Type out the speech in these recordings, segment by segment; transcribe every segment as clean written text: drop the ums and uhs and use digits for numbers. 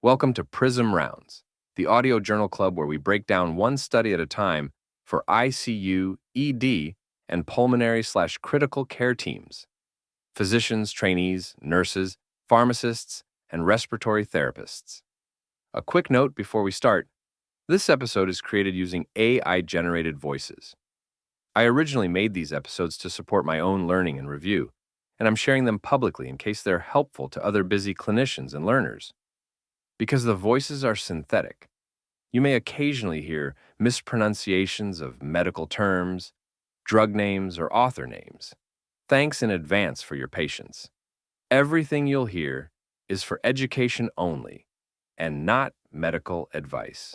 Welcome to Prism Rounds, the audio journal club where we break down one study at a time for ICU, ED, and pulmonary/critical care teams, physicians, trainees, nurses, pharmacists, and respiratory therapists. A quick note before we start, this episode is created using AI-generated voices. I originally made these episodes to support my own learning and review, and I'm sharing them publicly in case they're helpful to other busy clinicians and learners. Because the voices are synthetic, you may occasionally hear mispronunciations of medical terms, drug names, or author names. Thanks in advance for your patience. Everything you'll hear is for education only and not medical advice.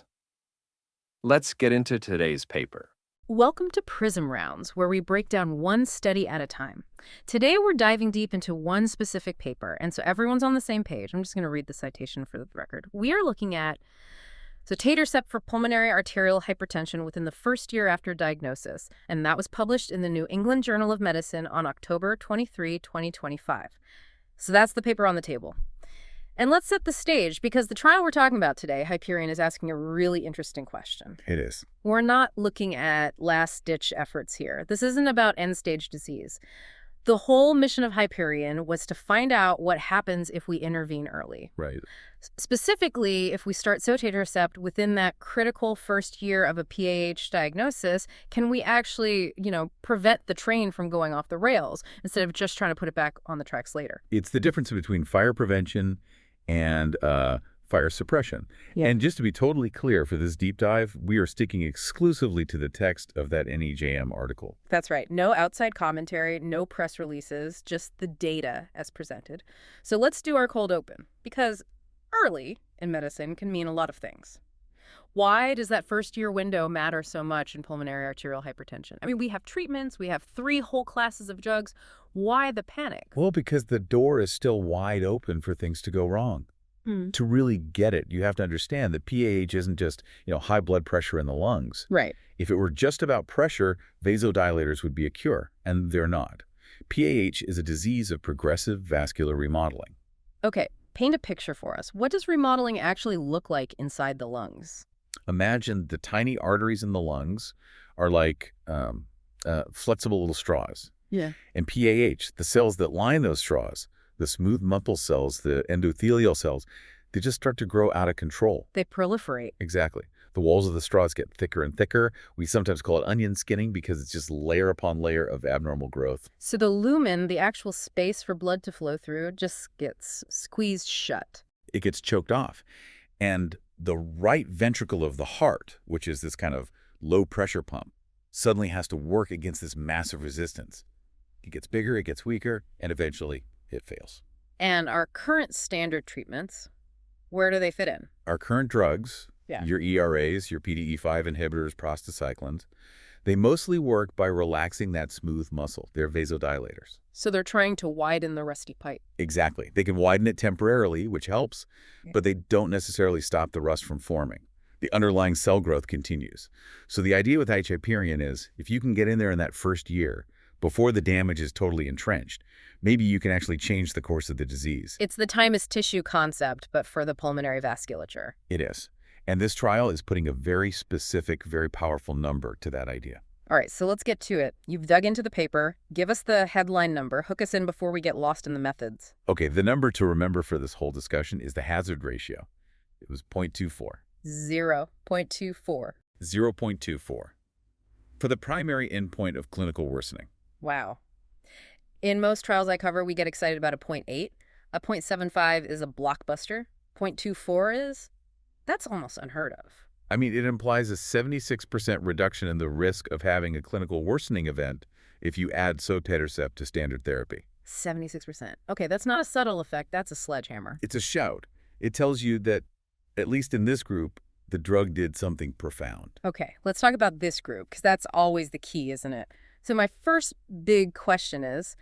Let's get into today's paper. Welcome to Prism Rounds, where we break down one study at a time. Today, we're diving deep into one specific paper, and so everyone's on the same page. I'm just going to read the citation for the record. We are looking at Sotatercept for pulmonary arterial hypertension within the first year after diagnosis, and that was published in the New England Journal of Medicine on October 23, 2025. So that's the paper on the table. And let's set the stage, because the trial we're talking about today, HYPERION, is asking a really interesting question. It is. We're not looking at last-ditch efforts here. This isn't about end-stage disease. The whole mission of HYPERION was to find out what happens if we intervene early. Right. Specifically, if we start Sotatercept within that critical first year of a PAH diagnosis, can we actually, prevent the train from going off the rails instead of just trying to put it back on the tracks later? It's the difference between fire prevention and fire suppression. Yeah. And just to be totally clear for this deep dive, we are sticking exclusively to the text of that NEJM article. That's right. No outside commentary, no press releases, just the data as presented. So let's do our cold open, because early in medicine can mean a lot of things. Why does that first-year window matter so much in pulmonary arterial hypertension? I mean, we have treatments, we have 3 whole classes of drugs. Why the panic? Well, because the door is still wide open for things to go wrong. To really get it, you have to understand that PAH isn't just, high blood pressure in the lungs. Right. If it were just about pressure, vasodilators would be a cure, and they're not. PAH is a disease of progressive vascular remodeling. Okay, paint a picture for us. What does remodeling actually look like inside the lungs? Imagine the tiny arteries in the lungs are like flexible little straws. Yeah. And PAH, the cells that line those straws, the smooth muscle cells, the endothelial cells, they just start to grow out of control. They proliferate. Exactly. The walls of the straws get thicker and thicker. We sometimes call it onion skinning because it's just layer upon layer of abnormal growth. So the lumen, the actual space for blood to flow through, just gets squeezed shut. It gets choked off. And the right ventricle of the heart, which is this kind of low pressure pump, suddenly has to work against this massive resistance. It gets bigger, it gets weaker, and eventually it fails. And our current standard treatments, where do they fit in? Our current drugs, Yeah. your ERAs, your PDE5 inhibitors, prostacyclins, they mostly work by relaxing that smooth muscle. They're vasodilators. So they're trying to widen the rusty pipe. Exactly. They can widen it temporarily, which helps, but they don't necessarily stop the rust from forming. The underlying cell growth continues. So the idea with HYPERION is, if you can get in there in that first year, before the damage is totally entrenched, maybe you can actually change the course of the disease. It's the time is tissue concept, but for the pulmonary vasculature. It is. And this trial is putting a very specific, very powerful number to that idea. All right, so let's get to it. You've dug into the paper. Give us the headline number. Hook us in before we get lost in the methods. Okay, the number to remember for this whole discussion is the hazard ratio. It was 0.24. 0.24. 0.24. For the primary endpoint of clinical worsening. Wow. In most trials I cover, we get excited about a 0.8. A 0.75 is a blockbuster. 0.24 is? That's almost unheard of. I mean, it implies a 76% reduction in the risk of having a clinical worsening event if you add Sotatercept to standard therapy. 76%. Okay, that's not a subtle effect. That's a sledgehammer. It's a shout. It tells you that, at least in this group, the drug did something profound. Okay, let's talk about this group, because that's always the key, isn't it? So my first big question is,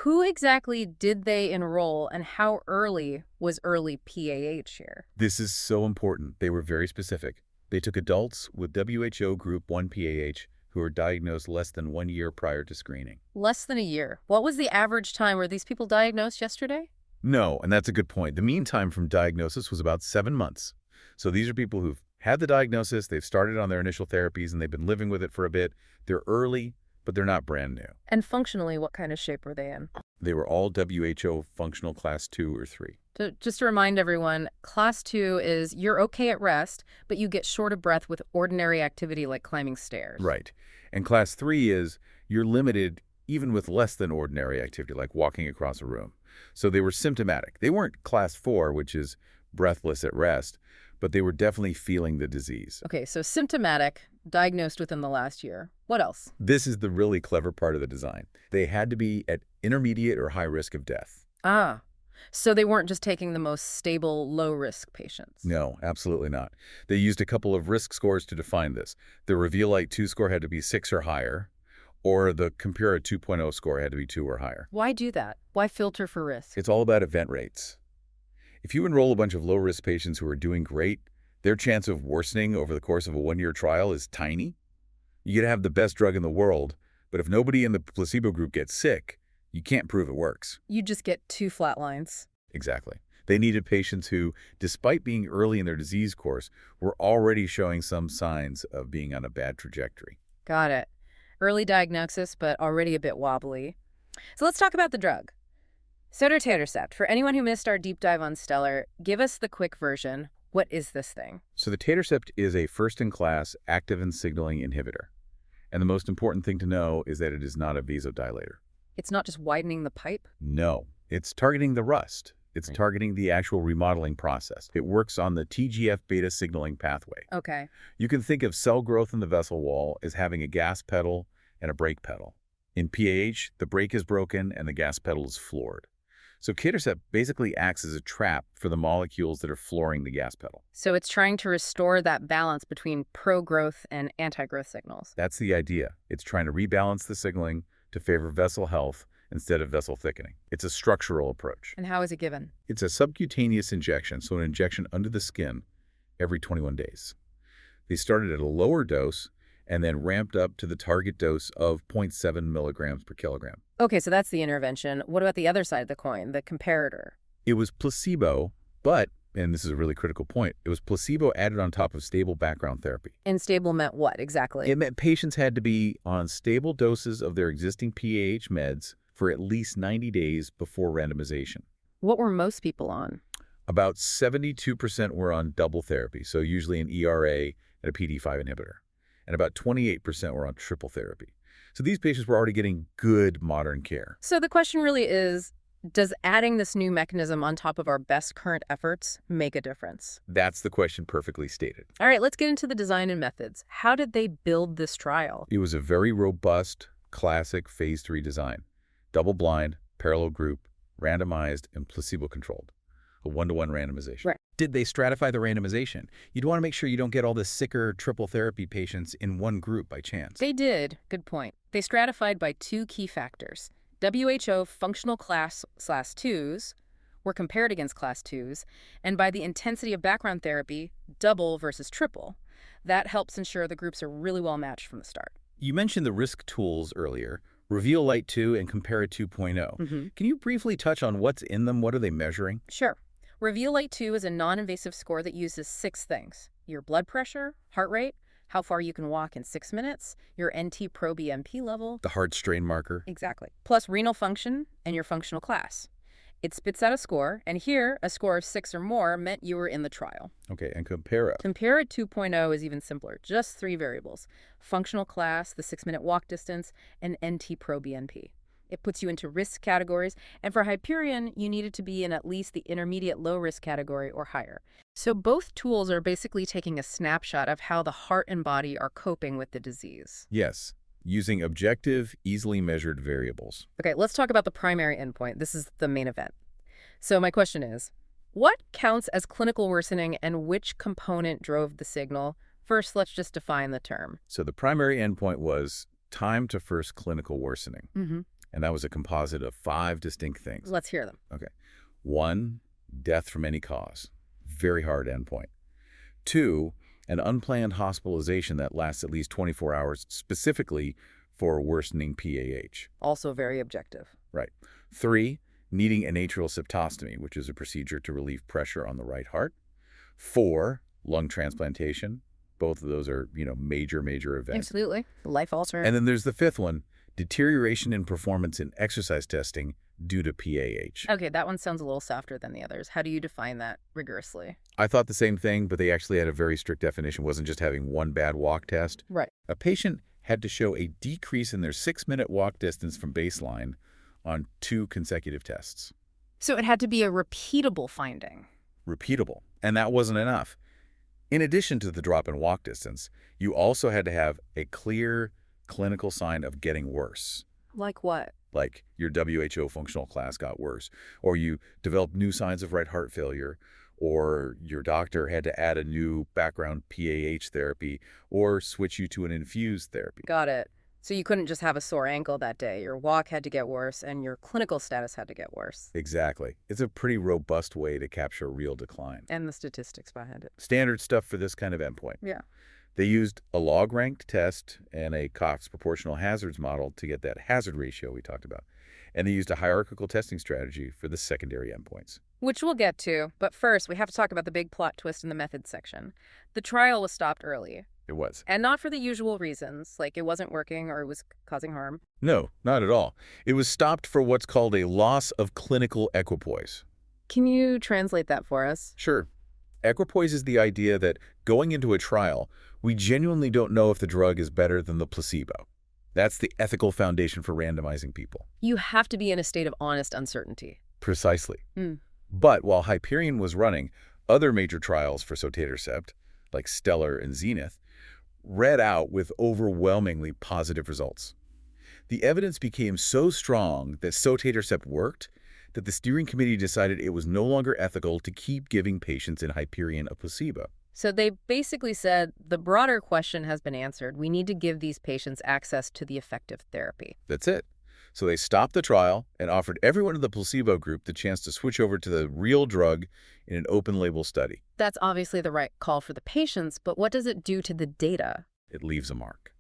who exactly did they enroll, and how early was early PAH here? This is so important. They were very specific. They took adults with WHO Group 1 PAH who were diagnosed less than 1 year prior to screening. Less than a year. What was the average time? Were these people diagnosed yesterday? No, and that's a good point. The mean time from diagnosis was about 7 months. So these are people who've had the diagnosis, they've started on their initial therapies, and they've been living with it for a bit. They're early, but they're not brand new. And functionally, what kind of shape were they in? They were all WHO functional class 2 or 3. Just to remind everyone, class 2 is you're okay at rest, but you get short of breath with ordinary activity like climbing stairs. Right. And class 3 is you're limited even with less than ordinary activity like walking across a room. So they were symptomatic. They weren't class 4, which is breathless at rest, but they were definitely feeling the disease. Okay, so symptomatic, diagnosed within the last year. What else? This is the really clever part of the design. They had to be at intermediate or high risk of death. Ah, so they weren't just taking the most stable, low-risk patients. No, absolutely not. They used a couple of risk scores to define this. The Reveal Light 2 score had to be 6 or higher, or the Compare 2.0 score had to be 2 or higher. Why do that? Why filter for risk? It's all about event rates. If you enroll a bunch of low-risk patients who are doing great, their chance of worsening over the course of a 1-year trial is tiny. You could have the best drug in the world, but if nobody in the placebo group gets sick, you can't prove it works. You just get 2 flat lines. Exactly. They needed patients who, despite being early in their disease course, were already showing some signs of being on a bad trajectory. Got it. Early diagnosis, but already a bit wobbly. So let's talk about the drug. Sotatercept. For anyone who missed our deep dive on Stellar, give us the quick version. What is this thing? So the Sotatercept is a first-in-class activin signaling inhibitor. And the most important thing to know is that it is not a vasodilator. It's not just widening the pipe? No, it's targeting the rust. It's targeting the actual remodeling process. It works on the TGF-beta signaling pathway. Okay. You can think of cell growth in the vessel wall as having a gas pedal and a brake pedal. In PAH, the brake is broken and the gas pedal is floored. So Sotatercept basically acts as a trap for the molecules that are flooring the gas pedal. So it's trying to restore that balance between pro-growth and anti-growth signals. That's the idea. It's trying to rebalance the signaling to favor vessel health instead of vessel thickening. It's a structural approach. And how is it given? It's a subcutaneous injection, so an injection under the skin every 21 days. They started at a lower dose and then ramped up to the target dose of 0.7 milligrams per kilogram. Okay, so that's the intervention. What about the other side of the coin, the comparator? It was placebo, but, and this is a really critical point, it was placebo added on top of stable background therapy. And stable meant what exactly? It meant patients had to be on stable doses of their existing PAH meds for at least 90 days before randomization. What were most people on? About 72% were on double therapy, so usually an ERA and a PDE5 inhibitor. And about 28% were on triple therapy. So these patients were already getting good modern care. So the question really is, does adding this new mechanism on top of our best current efforts make a difference? That's the question perfectly stated. All right, let's get into the design and methods. How did they build this trial? It was a very robust, classic phase 3 design. Double-blind, parallel group, randomized, and placebo-controlled. A 1-to-1 randomization. Right. Did they stratify the randomization? You'd want to make sure you don't get all the sicker triple therapy patients in one group by chance. They did. Good point. They stratified by 2 key factors. WHO functional class /2s were compared against class 2s, and by the intensity of background therapy, double versus triple. That helps ensure the groups are really well matched from the start. You mentioned the risk tools earlier, Reveal Light 2 and Compare 2.0. Can you briefly touch on what's in them? What are they measuring? Sure. Reveal Light 2 is a non-invasive score that uses 6 things: your blood pressure, heart rate, how far you can walk in 6 minutes, your NT-proBNP level. The heart strain marker. Exactly. Plus renal function and your functional class. It spits out a score, and here, a score of 6 or more meant you were in the trial. Okay, and Compare. Compare 2.0 is even simpler, just 3 variables: functional class, the 6-minute walk distance, and NT-proBNP. It puts you into risk categories, and for HYPERION, you needed to be in at least the intermediate low-risk category or higher. So both tools are basically taking a snapshot of how the heart and body are coping with the disease. Yes, using objective, easily measured variables. Okay, let's talk about the primary endpoint. This is the main event. So my question is, what counts as clinical worsening and which component drove the signal? First, let's just define the term. So the primary endpoint was time to first clinical worsening. And that was a composite of 5 distinct things. Let's hear them. Okay. 1, death from any cause. Very hard endpoint. 2, an unplanned hospitalization that lasts at least 24 hours, specifically for worsening PAH. Also very objective. Right. 3, needing an atrial septostomy, which is a procedure to relieve pressure on the right heart. 4, lung transplantation. Both of those are, major, major events. Absolutely. Life altering. And then there's the 5th one, deterioration in performance in exercise testing due to PAH. Okay, that one sounds a little softer than the others. How do you define that rigorously? I thought the same thing, but they actually had a very strict definition. It wasn't just having one bad walk test. Right. A patient had to show a decrease in their 6-minute walk distance from baseline on 2 consecutive tests. So it had to be a repeatable finding. Repeatable. And that wasn't enough. In addition to the drop in walk distance, you also had to have a clear clinical sign of getting worse. Like what? Like your WHO functional class got worse, or you developed new signs of right heart failure, or your doctor had to add a new background PAH therapy, or switch you to an infused therapy. Got it. So you couldn't just have a sore ankle that day. Your walk had to get worse, and your clinical status had to get worse. Exactly. It's a pretty robust way to capture real decline. And the statistics behind it. Standard stuff for this kind of endpoint. Yeah. They used a log-ranked test and a Cox proportional hazards model to get that hazard ratio we talked about. And they used a hierarchical testing strategy for the secondary endpoints. Which we'll get to, but first we have to talk about the big plot twist in the methods section. The trial was stopped early. It was. And not for the usual reasons, like it wasn't working or it was causing harm. No, not at all. It was stopped for what's called a loss of clinical equipoise. Can you translate that for us? Sure. Equipoise is the idea that going into a trial, we genuinely don't know if the drug is better than the placebo. That's the ethical foundation for randomizing people. You have to be in a state of honest uncertainty. Precisely. But while HYPERION was running, other major trials for Sotatercept, like STELLAR and ZENITH, read out with overwhelmingly positive results. The evidence became so strong that Sotatercept worked that the steering committee decided it was no longer ethical to keep giving patients in HYPERION a placebo. So they basically said the broader question has been answered. We need to give these patients access to the effective therapy. That's it. So they stopped the trial and offered everyone in the placebo group the chance to switch over to the real drug in an open-label study. That's obviously the right call for the patients, but what does it do to the data? It leaves a mark.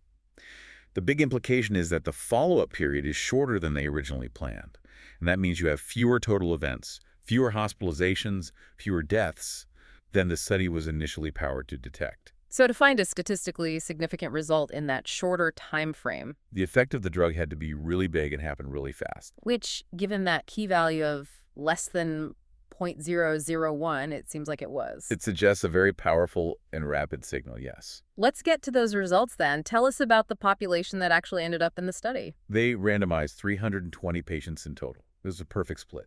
The big implication is that the follow-up period is shorter than they originally planned. And that means you have fewer total events, fewer hospitalizations, fewer deaths than the study was initially powered to detect. So to find a statistically significant result in that shorter time frame, The effect of the drug had to be really big and happen really fast. which, given that p-value of less than 0.001, it seems like it was. It suggests a very powerful and rapid signal, yes. Let's get to those results then. Tell us about the population that actually ended up in the study. They randomized 320 patients in total. This is a perfect split.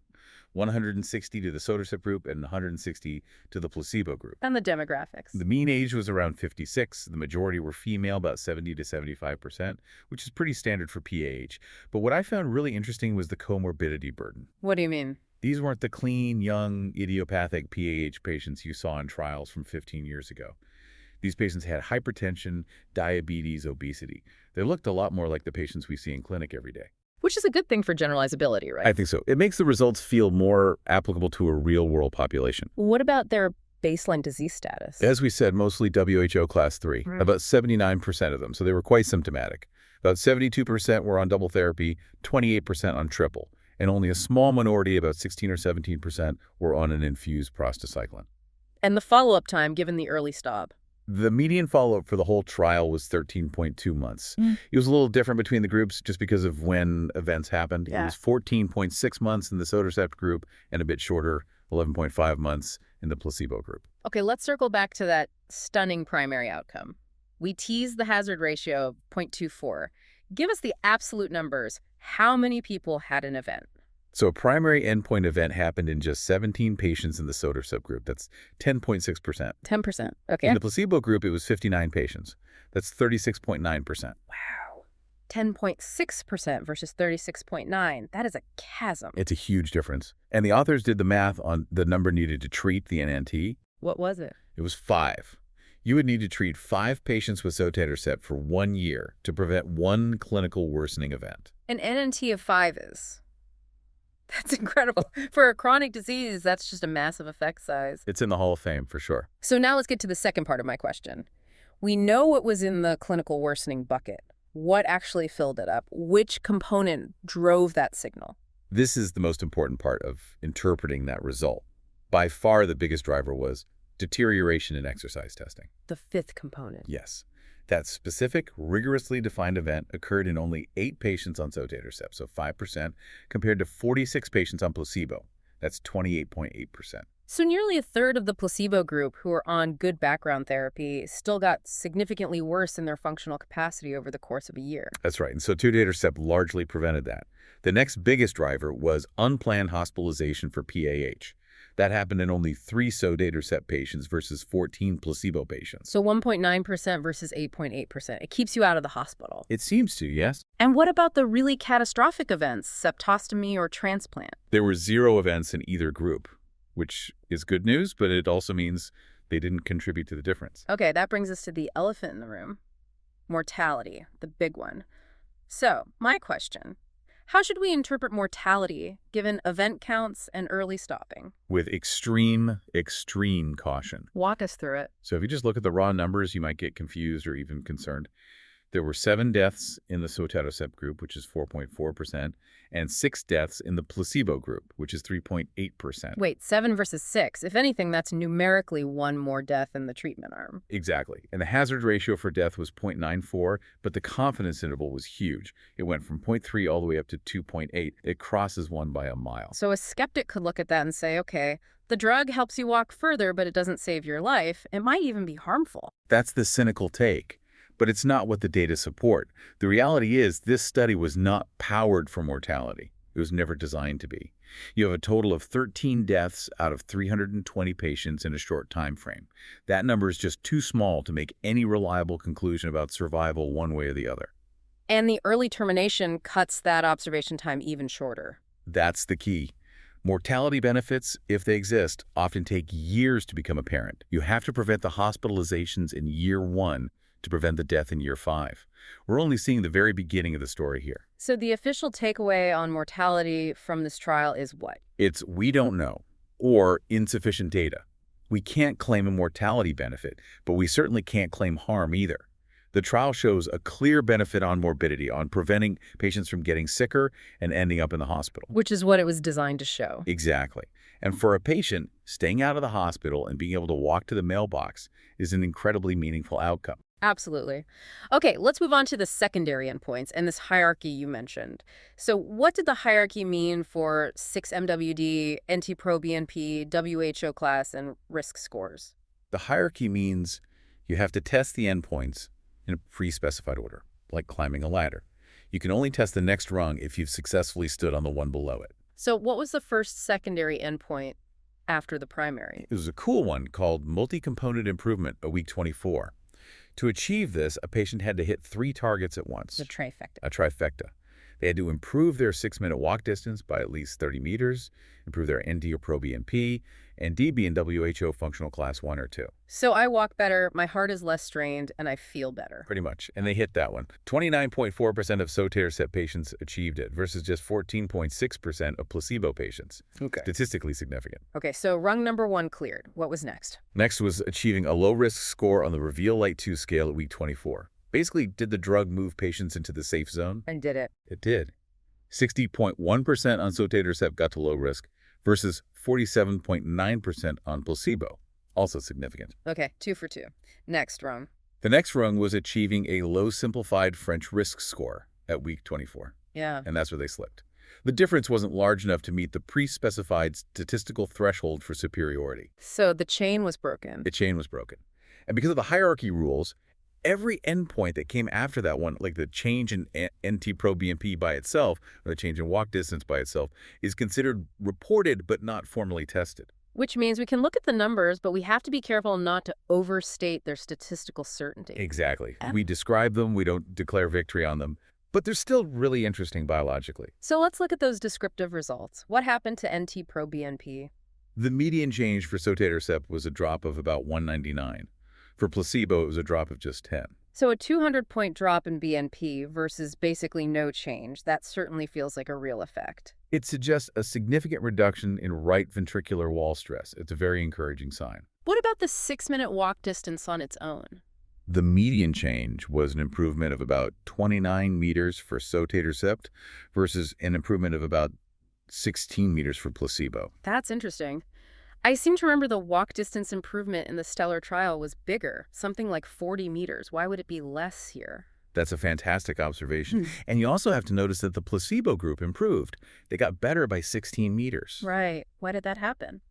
160 to the Sotatercept group and 160 to the placebo group. And the demographics. The mean age was around 56. The majority were female, about 70 to 75%, which is pretty standard for PAH. But what I found really interesting was the comorbidity burden. What do you mean? These weren't the clean, young, idiopathic PAH patients you saw in trials from 15 years ago. These patients had hypertension, diabetes, obesity. They looked a lot more like the patients we see in clinic every day. Which is a good thing for generalizability, right? I think so. It makes the results feel more applicable to a real-world population. What about their baseline disease status? As we said, mostly WHO Class 3, about 79% of them, so they were quite symptomatic. About 72% were on double therapy, 28% on triple, and only a small minority, about 16 or 17%, were on an infused prostacyclin. And the follow-up time given the early stop? The median follow-up for the whole trial was 13.2 months. It was a little different between the groups just because of when events happened. Yeah. It was 14.6 months in the Sotatercept group and a bit shorter, 11.5 months in the placebo group. Okay, let's circle back to that stunning primary outcome. We teased the hazard ratio of 0.24. Give us the absolute numbers. How many people had an event? So a primary endpoint event happened in just 17 patients in the Sotatercept group. That's 10.6%. 10%. Okay. In the placebo group, it was 59 patients. That's 36.9%. Wow. 10.6% versus 36.9. That is a chasm. It's a huge difference. And the authors did the math on the number needed to treat the NNT. What was it? It was 5. You would need to treat 5 patients with Sotatercept for 1 year to prevent one clinical worsening event. An NNT of 5 is... That's incredible. For a chronic disease, that's just a massive effect size. It's in the Hall of Fame, for sure. So now let's get to the second part of my question. We know what was in the clinical worsening bucket. What actually filled it up? Which component drove that signal? This is the most important part of interpreting that result. By far, the biggest driver was deterioration in exercise testing. The fifth component. Yes. That specific, rigorously defined event occurred in only 8 patients on Sotatercept, so 5%, compared to 46 patients on placebo. That's 28.8%. So nearly a third of the placebo group who were on good background therapy still got significantly worse in their functional capacity over the course of a year. That's right, and Sotatercept largely prevented that. The next biggest driver was unplanned hospitalization for PAH. That happened in only 3 Sotatercept patients versus 14 placebo patients. So 1.9% versus 8.8%. It keeps you out of the hospital. It seems to, yes. And what about the really catastrophic events, septostomy or transplant? There were 0 events in either group, which is good news, but it also means they didn't contribute to the difference. Okay, that brings us to the elephant in the room. Mortality, the big one. So, my question. How should we interpret mortality given event counts and early stopping? With extreme caution. Walk us through it. So if you just look at the raw numbers, you might get confused or even concerned. There were 7 deaths in the Sotatercept group, which is 4.4%, and 6 deaths in the placebo group, which is 3.8%. Wait, 7 versus 6. If anything, that's numerically 1 more death in the treatment arm. Exactly. And the hazard ratio for death was 0.94, but the confidence interval was huge. It went from 0.3 all the way up to 2.8. It crosses 1 by a mile. So a skeptic could look at that and say, okay, the drug helps you walk further, but it doesn't save your life. It might even be harmful. That's the cynical take. But it's not what the data support. The reality is this study was not powered for mortality. It was never designed to be. You have a total of 13 deaths out of 320 patients in a short time frame. That number is just too small to make any reliable conclusion about survival one way or the other. And the early termination cuts that observation time even shorter. That's the key. Mortality benefits, if they exist, often take years to become apparent. You have to prevent the hospitalizations in year 1 to prevent the death in year 5. We're only seeing the very beginning of the story here. So the official takeaway on mortality from this trial is what? It's we don't know, or insufficient data. We can't claim a mortality benefit, but we certainly can't claim harm either. The trial shows a clear benefit on morbidity, on preventing patients from getting sicker and ending up in the hospital. Which is what it was designed to show. Exactly. And for a patient, staying out of the hospital and being able to walk to the mailbox is an incredibly meaningful outcome. Absolutely. Okay, let's move on to the secondary endpoints and this hierarchy you mentioned. So what did the hierarchy mean for 6-MWD, NT-proBNP, WHO class, and risk scores? The hierarchy means you have to test the endpoints in a pre-specified order, like climbing a ladder. You can only test the next rung if you've successfully stood on the one below it. So what was the first secondary endpoint after the primary? It was a cool one called multi-component improvement at week 24. To achieve this, a patient had to hit 3 targets at once. The trifecta. A trifecta. They had to improve their 6-minute walk distance by at least 30 meters, improve their NT or proBNP, and DB in WHO functional class 1 or 2. So I walk better, my heart is less strained, and I feel better. Pretty much. And they hit that one. 29.4% of Sotatercept patients achieved it versus just 14.6% of placebo patients. Okay. Statistically significant. Okay, so rung number 1 cleared. What was next? Next was achieving a low-risk score on the Reveal Light 2 scale at week 24. Basically, did the drug move patients into the safe zone? And did it? It did. 60.1% on Sotatercept got to low risk versus 47.9% on placebo. Also significant. Okay, 2 for 2. Next rung. The next rung was achieving a low simplified French risk score at week 24. Yeah. And that's where they slipped. The difference wasn't large enough to meet the pre-specified statistical threshold for superiority. So the chain was broken. The chain was broken. And because of the hierarchy rules, every endpoint that came after that one, like the change in NT-proBNP by itself, or the change in walk distance by itself, is considered reported but not formally tested. Which means we can look at the numbers, but we have to be careful not to overstate their statistical certainty. Exactly. We describe them, we don't declare victory on them, but they're still really interesting biologically. So let's look at those descriptive results. What happened to NT-proBNP? The median change for Sotatercept was a drop of about 199. For placebo, it was a drop of just 10. So a 200-point drop in BNP versus basically no change, that certainly feels like a real effect. It suggests a significant reduction in right ventricular wall stress. It's a very encouraging sign. What about the 6-minute walk distance on its own? The median change was an improvement of about 29 meters for Sotatercept versus an improvement of about 16 meters for placebo. That's interesting. I seem to remember the walk distance improvement in the Stellar trial was bigger, something like 40 meters. Why would it be less here? That's a fantastic observation. And you also have to notice that the placebo group improved. They got better by 16 meters. Right. Why did that happen?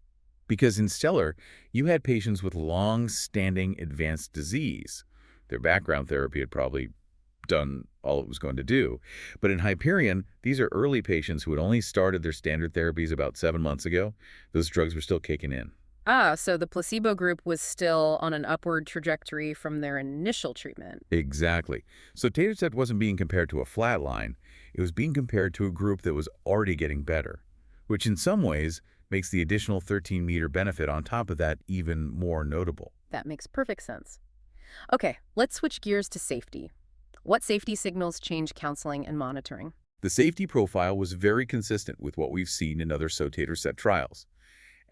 Because in Stellar, you had patients with long-standing advanced disease. Their background therapy had probably done all it was going to do. But in HYPERION, these are early patients who had only started their standard therapies about 7 months ago. Those drugs were still kicking in. Ah, so the placebo group was still on an upward trajectory from their initial treatment. Exactly. So Sotatercept wasn't being compared to a flat line. It was being compared to a group that was already getting better, which in some ways makes the additional 13-meter benefit on top of that even more notable. That makes perfect sense. Okay, let's switch gears to safety. What safety signals change counseling and monitoring? The safety profile was very consistent with what we've seen in other Sotatercept trials.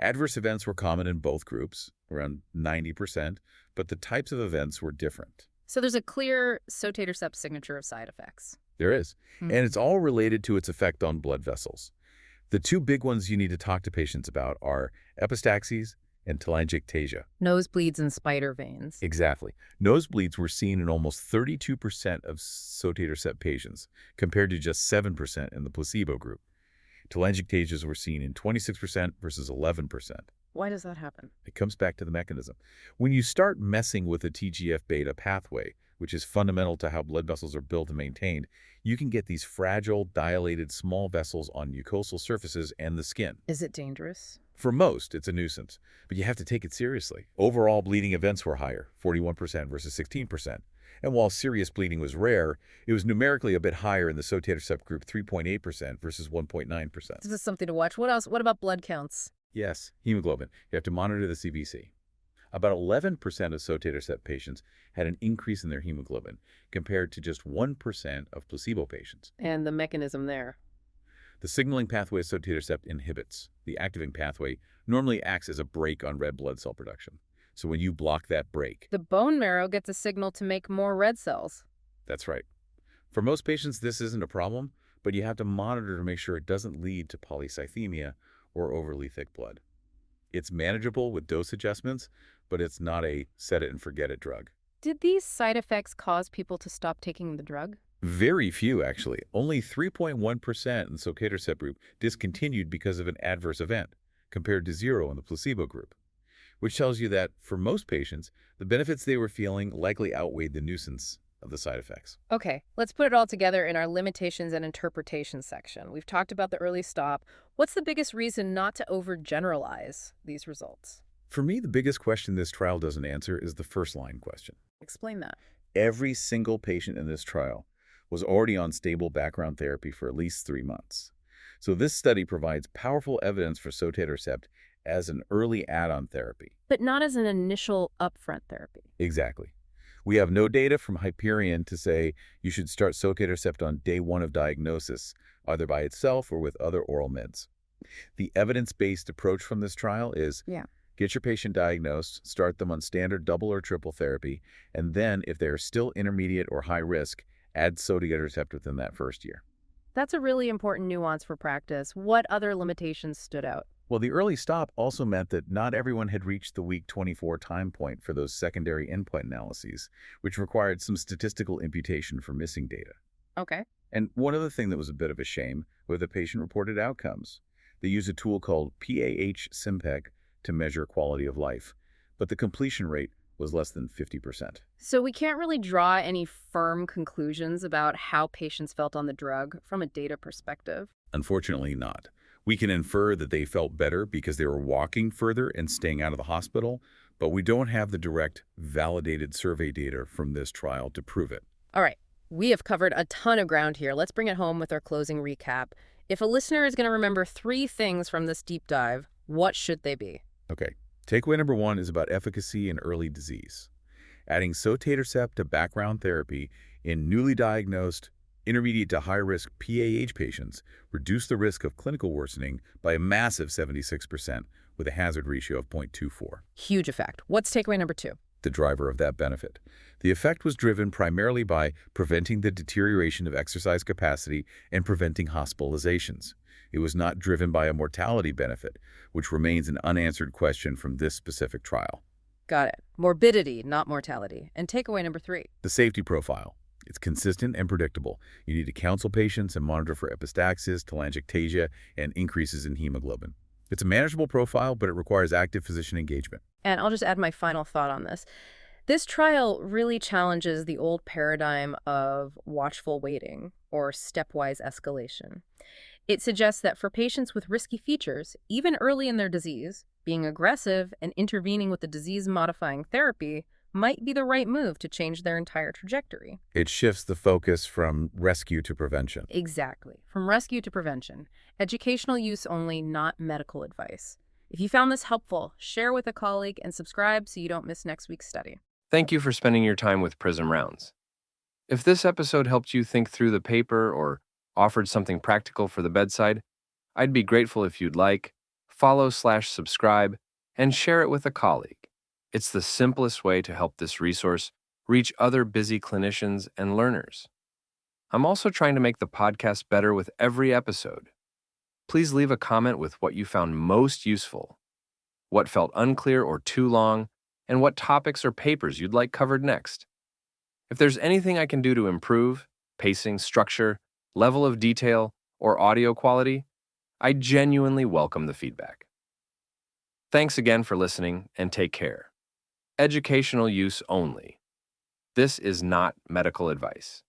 Adverse events were common in both groups, around 90%, but the types of events were different. So there's a clear Sotatercept signature of side effects. There is, and it's all related to its effect on blood vessels. The two big ones you need to talk to patients about are epistaxis and telangiectasia. Nosebleeds and spider veins. Exactly. Nosebleeds were seen in almost 32% of Sotatercept patients, compared to just 7% in the placebo group. Telangiectasias were seen in 26% versus 11%. Why does that happen? It comes back to the mechanism. When you start messing with the TGF-beta pathway, which is fundamental to how blood vessels are built and maintained, you can get these fragile, dilated small vessels on mucosal surfaces and the skin. Is it dangerous? For most, it's a nuisance, but you have to take it seriously. Overall bleeding events were higher, 41% versus 16%. And while serious bleeding was rare, it was numerically a bit higher in the Sotatercept group, 3.8% versus 1.9%. This is something to watch. What else? What about blood counts? Yes, hemoglobin. You have to monitor the CBC. About 11% of Sotatercept patients had an increase in their hemoglobin, compared to just 1% of placebo patients. And the mechanism there. The signaling pathway Sotatercept inhibits. The activin pathway normally acts as a brake on red blood cell production. So when you block that brake, The bone marrow gets a signal to make more red cells. that's right. For most patients, this isn't a problem, but you have to monitor to make sure it doesn't lead to polycythemia or overly thick blood. It's manageable with dose adjustments, but it's not a set-it-and-forget-it drug. Did these side effects cause people to stop taking the drug? Very few, actually. Only 3.1% in the Sotatercept group discontinued because of an adverse event, compared to 0 in the placebo group, which tells you that, for most patients, the benefits they were feeling likely outweighed the nuisance of the side effects. Okay, let's put it all together in our limitations and interpretation section. We've talked about the early stop. What's the biggest reason not to overgeneralize these results? For me, the biggest question this trial doesn't answer is the first-line question. Explain that. Every single patient in this trial was already on stable background therapy for at least 3 months. So this study provides powerful evidence for Sotatercept as an early add-on therapy. But not as an initial upfront therapy. Exactly. We have no data from HYPERION to say you should start Sotatercept on day 1 of diagnosis, either by itself or with other oral meds. The evidence-based approach from this trial is get your patient diagnosed, start them on standard double or triple therapy, and then, if they are still intermediate or high risk, add Sotatercept within that first year. That's a really important nuance for practice. What other limitations stood out? Well, the early stop also meant that not everyone had reached the week 24 time point for those secondary endpoint analyses, which required some statistical imputation for missing data. Okay. And one other thing that was a bit of a shame were the patient-reported outcomes. They use a tool called PAH SIMPEC to measure quality of life, but the completion rate was less than 50%. So we can't really draw any firm conclusions about how patients felt on the drug from a data perspective. Unfortunately not. We can infer that they felt better because they were walking further and staying out of the hospital, but we don't have the direct, validated survey data from this trial to prove it. All right. We have covered a ton of ground here. Let's bring it home with our closing recap. If a listener is going to remember 3 things from this deep dive, what should they be? Okay. Takeaway number 1 is about efficacy in early disease. Adding Sotatercept to background therapy in newly diagnosed, intermediate to high-risk PAH patients reduced the risk of clinical worsening by a massive 76% with a hazard ratio of 0.24. Huge effect. What's takeaway number 2? The driver of that benefit. The effect was driven primarily by preventing the deterioration of exercise capacity and preventing hospitalizations. It was not driven by a mortality benefit, which remains an unanswered question from this specific trial. Got it. Morbidity, not mortality. And takeaway number 3. The safety profile. It's consistent and predictable. You need to counsel patients and monitor for epistaxis, telangiectasia, and increases in hemoglobin. It's a manageable profile, but it requires active physician engagement. And I'll just add my final thought on this. This trial really challenges the old paradigm of watchful waiting or stepwise escalation. It suggests that for patients with risky features, even early in their disease, being aggressive and intervening with the disease-modifying therapy might be the right move to change their entire trajectory. It shifts the focus from rescue to prevention. Exactly. From rescue to prevention. Educational use only, not medical advice. If you found this helpful, share with a colleague and subscribe so you don't miss next week's study. Thank you for spending your time with Prism Rounds. If this episode helped you think through the paper or offered something practical for the bedside, I'd be grateful if you'd like, follow/subscribe, and share it with a colleague. It's the simplest way to help this resource reach other busy clinicians and learners. I'm also trying to make the podcast better with every episode. Please leave a comment with what you found most useful, what felt unclear or too long, and what topics or papers you'd like covered next. If there's anything I can do to improve, pacing, structure, level of detail, or audio quality, I genuinely welcome the feedback. Thanks again for listening, and take care. Educational use only. This is not medical advice.